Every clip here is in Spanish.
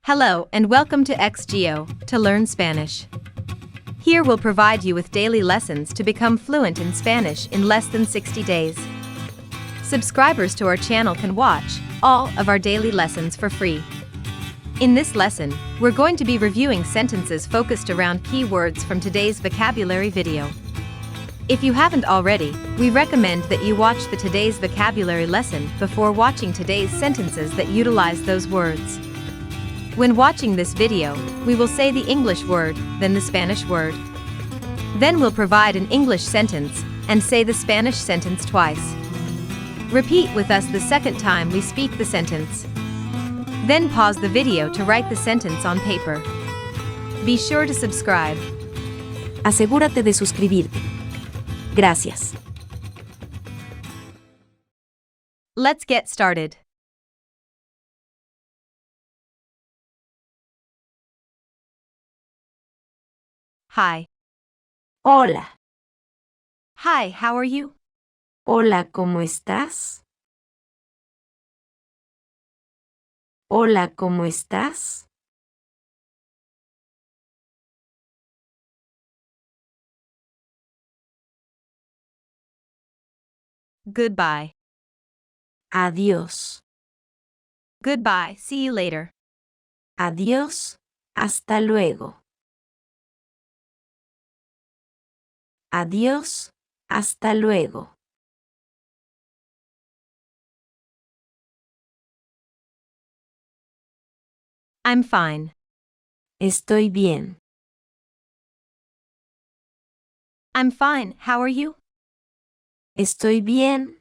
Hello and welcome to Xgeo, to learn Spanish. Here we'll provide you with daily lessons to become fluent in Spanish in less than 60 days. Subscribers to our channel can watch all of our daily lessons for free. In this lesson, we're going to be reviewing sentences focused around key words from today's vocabulary video. If you haven't already, we recommend that you watch the today's vocabulary lesson before watching today's sentences that utilize those words. When watching this video, we will say the English word, then the Spanish word. Then we'll provide an English sentence and say the Spanish sentence twice. Repeat with us the second time we speak the sentence. Then pause the video to write the sentence on paper. Be sure to subscribe. Asegúrate de suscribirte. Gracias. Let's get started. Hi. Hola. Hi, how are you? Hola, ¿cómo estás? Hola, ¿cómo estás? Goodbye. Adiós. Goodbye, see you later. Adiós. Hasta luego. Adiós. Hasta luego. I'm fine. Estoy bien. I'm fine, how are you? Estoy bien.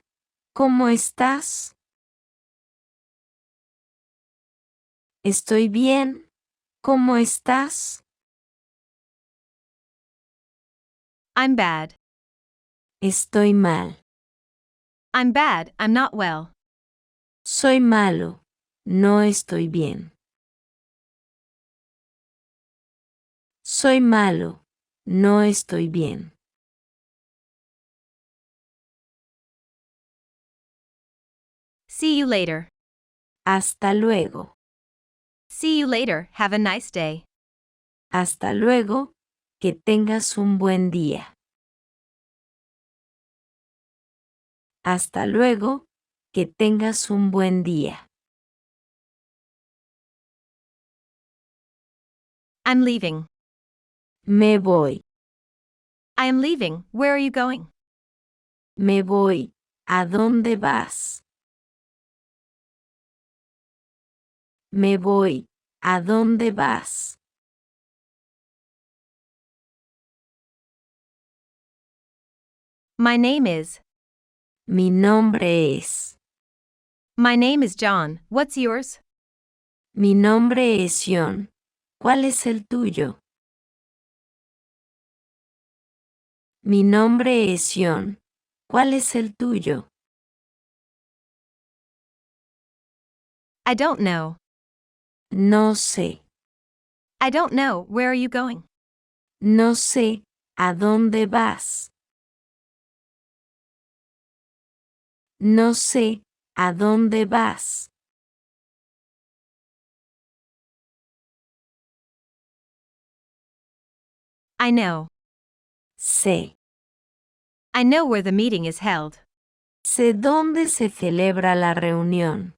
¿Cómo estás? Estoy bien. ¿Cómo estás? I'm bad. Estoy mal. I'm bad, I'm not well. Soy malo. No estoy bien. Soy malo. No estoy bien. See you later. Hasta luego. See you later, have a nice day. Hasta luego. Que tengas un buen día. Hasta luego. Que tengas un buen día. I'm leaving. Me voy. I am leaving, where are you going? Me voy. ¿A dónde vas? Me voy. ¿A dónde vas? My name is. Mi nombre es. My name is John, what's yours? Mi nombre es John. ¿Cuál es el tuyo? Mi nombre es John. ¿Cuál es el tuyo? I don't know. No sé. I don't know, where are you going? No sé. ¿A dónde vas? No sé. ¿A dónde vas? I know. Sé. I know where the meeting is held. Sé dónde se celebra la reunión.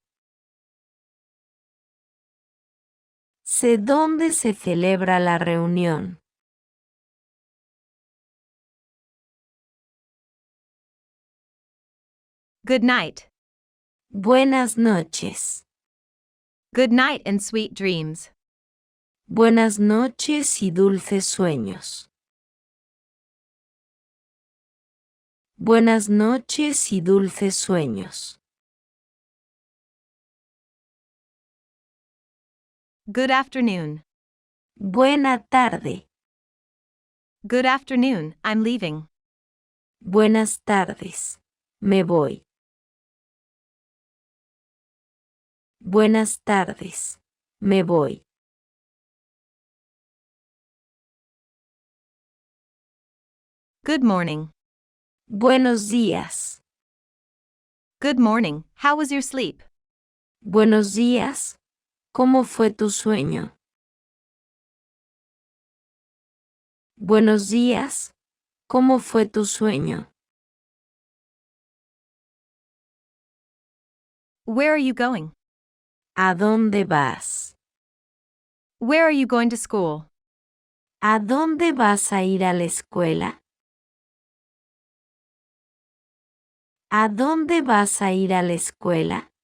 Sé dónde se celebra la reunión. Good night. Buenas noches. Good night and sweet dreams. Buenas noches y dulces sueños. Buenas noches y dulces sueños. Good afternoon. Buena tarde. Good afternoon, I'm leaving. Buenas tardes. Me voy. Buenas tardes. Me voy. Good morning. Buenos días. Good morning, how was your sleep? Buenos días. ¿Cómo fue tu sueño? Buenos días. ¿Cómo fue tu sueño? Where are you going? ¿A dónde vas? Where are you going to school? ¿A dónde vas a ir a la escuela? ¿A dónde vas a ir a la escuela?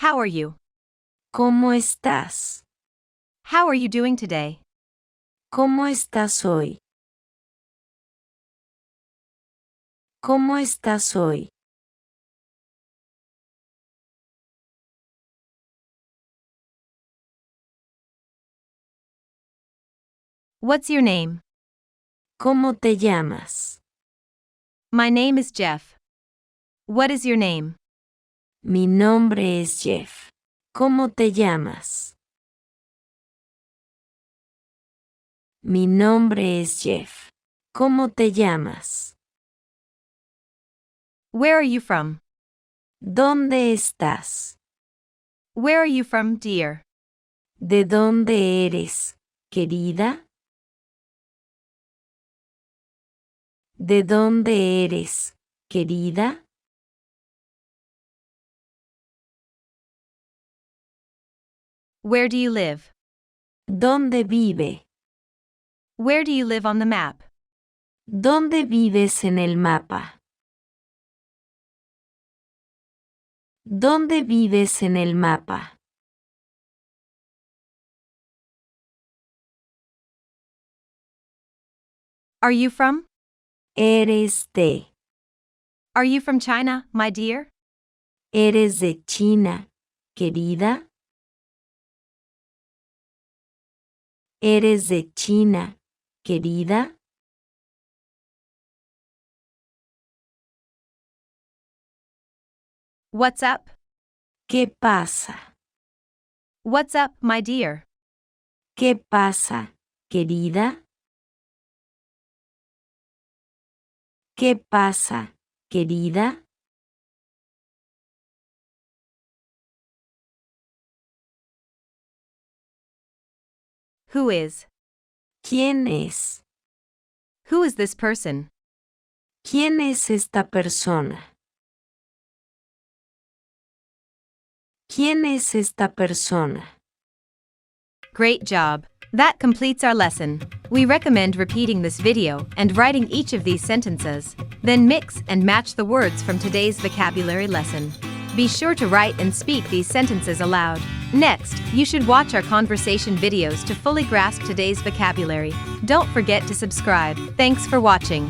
How are you? ¿Cómo estás? How are you doing today? ¿Cómo estás hoy? ¿Cómo estás hoy? What's your name? ¿Cómo te llamas? My name is Jeff. What is your name? Mi nombre es Jeff. ¿Cómo te llamas? Mi nombre es Jeff. ¿Cómo te llamas? Where are you from? ¿Dónde estás? Where are you from, dear? ¿De dónde eres, querida? ¿De dónde eres, querida? Where do you live? ¿Dónde vive? Where do you live on the map? ¿Dónde vives en el mapa? ¿Dónde vives en el mapa? Are you from? ¿Eres de? Are you from China, my dear? ¿Eres de China, querida? ¿Eres de China, querida? What's up? ¿Qué pasa? What's up, my dear? ¿Qué pasa, querida? ¿Qué pasa, querida? Who is? ¿Quién es? Who is this person? ¿Quién es esta persona? ¿Quién es esta persona? Great job. That completes our lesson. We recommend repeating this video and writing each of these sentences, then mix and match the words from today's vocabulary lesson. Be sure to write and speak these sentences aloud. Next, you should watch our conversation videos to fully grasp today's vocabulary. Don't forget to subscribe. Thanks for watching.